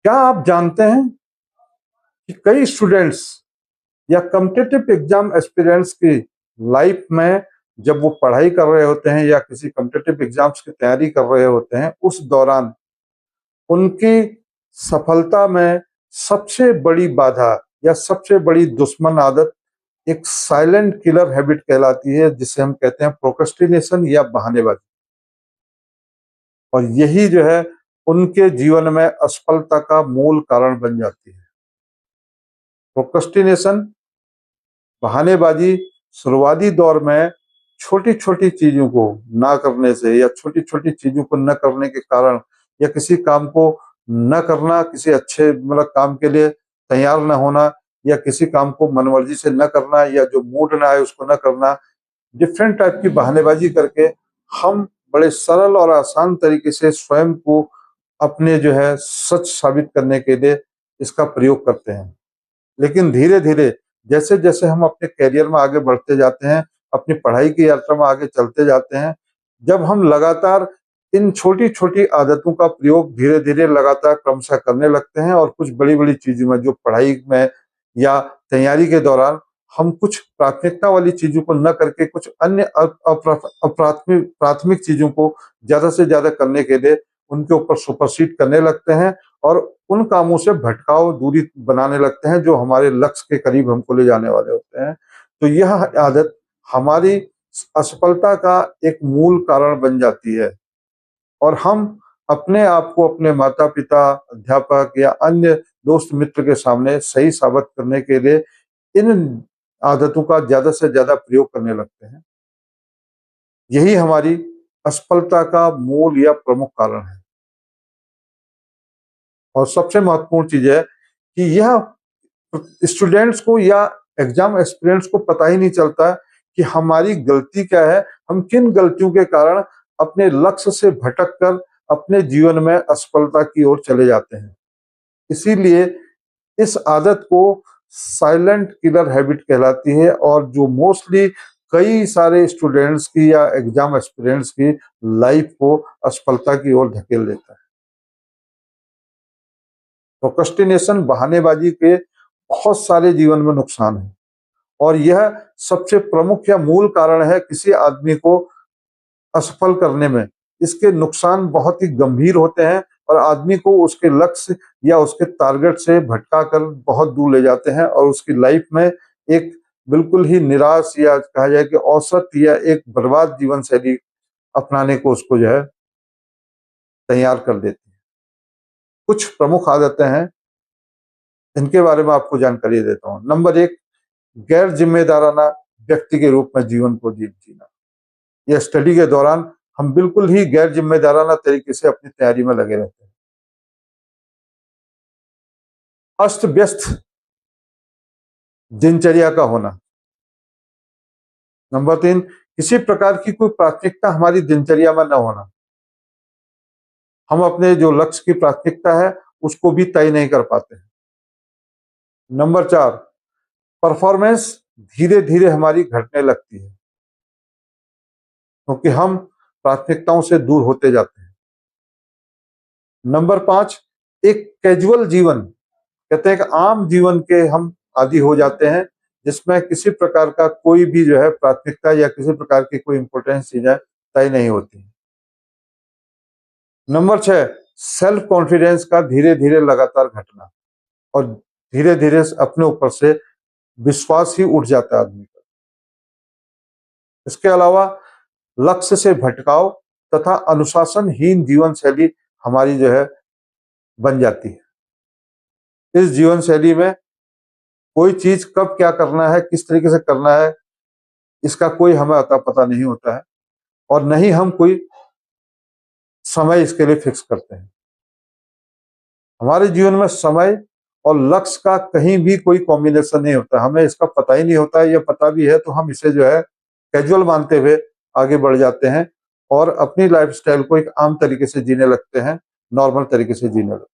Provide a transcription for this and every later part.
क्या आप जानते हैं कि कई स्टूडेंट्स या कॉम्पिटिटिव एग्जाम एस्पिरेंट्स की लाइफ में जब वो पढ़ाई कर रहे होते हैं या किसी कॉम्पिटिटिव एग्जाम्स की तैयारी कर रहे होते हैं, उस दौरान उनकी सफलता में सबसे बड़ी बाधा या सबसे बड़ी दुश्मन आदत एक साइलेंट किलर हैबिट कहलाती है, जिसे हम कहते हैं प्रोक्रेस्टिनेशन या बहानेबाजी। और यही जो है उनके जीवन में असफलता का मूल कारण बन जाती है। प्रोक्रेस्टिनेशन, बहानेबाजी शुरुआती दौर में छोटी छोटी चीजों को ना करने से या छोटी छोटी चीजों को न करने के कारण या किसी काम को न करना, किसी अच्छे मतलब काम के लिए तैयार न होना या किसी काम को मनमर्जी से न करना या जो मूड ना आए उसको न करना, डिफरेंट टाइप की बहानेबाजी करके हम बड़े सरल और आसान तरीके से स्वयं को अपने जो है सच साबित करने के लिए इसका प्रयोग करते हैं। लेकिन धीरे धीरे जैसे जैसे हम अपने करियर में आगे बढ़ते जाते हैं, अपनी पढ़ाई की यात्रा में आगे चलते जाते हैं, जब हम लगातार इन छोटी छोटी आदतों का प्रयोग धीरे धीरे लगातार क्रमशः करने लगते हैं और कुछ बड़ी बड़ी चीजों में जो पढ़ाई में या तैयारी के दौरान हम कुछ प्राथमिकता वाली चीजों को न करके कुछ अन्य अप्राथमिक प्राथमिक चीजों को ज्यादा से ज्यादा करने के लिए उनके ऊपर सुपरसीड करने लगते हैं और उन कामों से भटकाव दूरी बनाने लगते हैं जो हमारे लक्ष्य के करीब हमको ले जाने वाले होते हैं। तो यह आदत हमारी असफलता का एक मूल कारण बन जाती है और हम अपने आप को अपने माता पिता, अध्यापक या अन्य दोस्त मित्र के सामने सही साबित करने के लिए इन आदतों का ज्यादा से ज्यादा प्रयोग करने लगते हैं। यही हमारी असफलता का मूल या प्रमुख कारण है। और सबसे महत्वपूर्ण चीज है कि यह स्टूडेंट्स को या एग्जाम एस्पिरेंट्स को पता ही नहीं चलता कि हमारी गलती क्या है, हम किन गलतियों के कारण अपने लक्ष्य से भटक कर अपने जीवन में असफलता की ओर चले जाते हैं। इसीलिए इस आदत को साइलेंट किलर हैबिट कहलाती है और जो मोस्टली कई सारे स्टूडेंट्स की या एग्जाम एस्पिरेंट्स की लाइफ को असफलता की ओर धकेल देता है। प्रोक्रेस्टिनेशन, बहानेबाजी के बहुत सारे जीवन में नुकसान है और यह सबसे प्रमुख या मूल कारण है किसी आदमी को असफल करने में। इसके नुकसान बहुत ही गंभीर होते हैं और आदमी को उसके लक्ष्य या उसके टारगेट से भटका कर बहुत दूर ले जाते हैं और उसकी लाइफ में एक बिल्कुल ही निराश या कहा जाए कि औसत या एक बर्बाद जीवन शैली अपनाने को उसको जो है तैयार कर देती है। कुछ प्रमुख आदतें हैं, इनके बारे में आपको जानकारी देता हूँ। नंबर 1, गैर जिम्मेदाराना व्यक्ति के रूप में जीवन को जीना। यह स्टडी के दौरान हम बिल्कुल ही गैर जिम्मेदाराना तरीके से अपनी तैयारी में लगे रहते हैं। अस्त व्यस्त दिनचर्या का होना। नंबर 3, किसी प्रकार की कोई प्राथमिकता हमारी दिनचर्या में न होना। हम अपने जो लक्ष्य की प्राथमिकता है उसको भी तय नहीं कर पाते हैं। नंबर 4, परफॉर्मेंस धीरे धीरे हमारी घटने लगती है क्योंकि हम प्राथमिकताओं से दूर होते जाते हैं। नंबर 5, एक कैजुअल जीवन, कहते हैं कि आम जीवन के हम आदी हो जाते हैं जिसमें किसी प्रकार का कोई भी जो है प्राथमिकता या किसी प्रकार की कोई इंपॉर्टेंस चीजें तय नहीं होती। नंबर 6, सेल्फ कॉन्फिडेंस का धीरे धीरे लगातार घटना और धीरे धीरे अपने ऊपर से विश्वास ही उठ जाता है आदमी का। इसके अलावा लक्ष्य से भटकाव तथा अनुशासनहीन जीवन शैली हमारी जो है बन जाती है। इस जीवन शैली में कोई चीज कब क्या करना है, किस तरीके से करना है, इसका कोई हमें अता पता नहीं होता है और न ही हम कोई समय इसके लिए फिक्स करते हैं। हमारे जीवन में समय और लक्ष्य का कहीं भी कोई कॉम्बिनेशन नहीं होता, हमें इसका पता ही नहीं होता है। या पता भी है तो हम इसे जो है कैजुअल मानते हुए आगे बढ़ जाते हैं और अपनी लाइफस्टाइल को एक आम तरीके से जीने लगते हैं, नॉर्मल तरीके से जीने लगते हैं।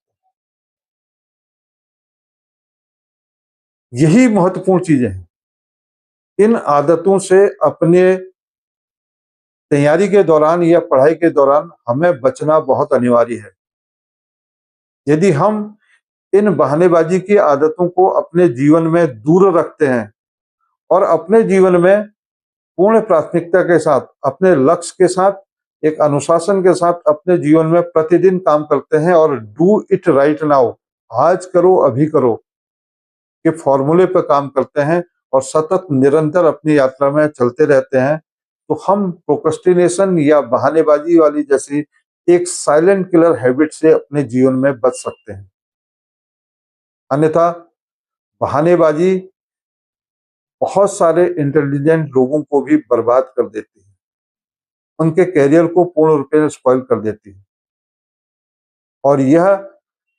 यही महत्वपूर्ण चीजें हैं। इन आदतों से अपने तैयारी के दौरान या पढ़ाई के दौरान हमें बचना बहुत अनिवार्य है। यदि हम इन बहानेबाजी की आदतों को अपने जीवन में दूर रखते हैं और अपने जीवन में पूर्ण प्राथमिकता के साथ, अपने लक्ष्य के साथ, एक अनुशासन के साथ अपने जीवन में प्रतिदिन काम करते हैं और डू इट राइट नाउ, आज करो अभी करो के फॉर्मूले पर काम करते हैं और सतत निरंतर अपनी यात्रा में चलते रहते हैं, तो हम प्रोक्रेस्टिनेशन या बहानेबाजी वाली जैसी एक साइलेंट किलर हैबिट से अपने जीवन में बच सकते हैं। अन्यथा बहानेबाजी बहुत सारे इंटेलिजेंट लोगों को भी बर्बाद कर देती है, उनके करियर को पूर्ण रूप से स्पॉइल कर देती है और यह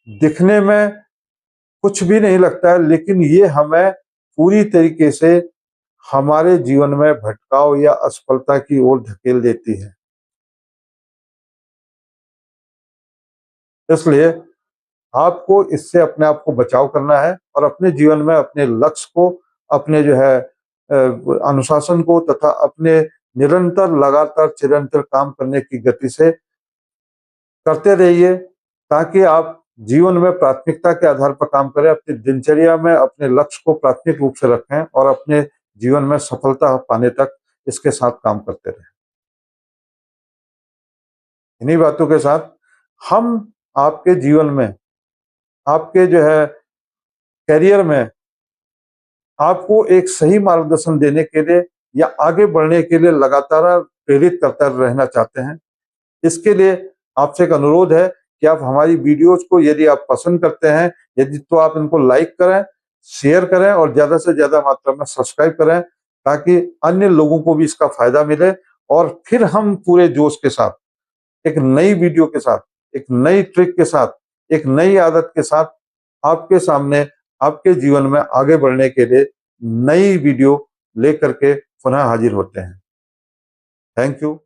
दिखने में कुछ भी नहीं लगता है, लेकिन ये हमें पूरी तरीके से हमारे जीवन में भटकाव या असफलता की ओर धकेल देती है। इसलिए आपको इससे अपने आप को बचाव करना है और अपने जीवन में अपने लक्ष्य को, अपने जो है अनुशासन को तथा अपने निरंतर लगातार चिरंतर काम करने की गति से करते रहिए, ताकि आप जीवन में प्राथमिकता के आधार पर काम करें, अपनी दिनचर्या में अपने लक्ष्य को प्राथमिक रूप से रखें और अपने जीवन में सफलता पाने तक इसके साथ काम करते रहें। इन्हीं बातों के साथ हम आपके जीवन में, आपके जो है करियर में आपको एक सही मार्गदर्शन देने के लिए या आगे बढ़ने के लिए लगातार प्रेरित करता रहना चाहते हैं। इसके लिए आपसे एक अनुरोध है कि आप हमारी वीडियोज को यदि आप पसंद करते हैं, यदि तो आप इनको लाइक करें, शेयर करें और ज्यादा से ज्यादा मात्रा में सब्सक्राइब करें, ताकि अन्य लोगों को भी इसका फायदा मिले और फिर हम पूरे जोश के साथ एक नई वीडियो के साथ, एक नई ट्रिक के साथ, एक नई आदत के साथ आपके सामने, आपके जीवन में आगे बढ़ने के लिए नई वीडियो लेकर के पुनः हाजिर होते हैं। Thank you.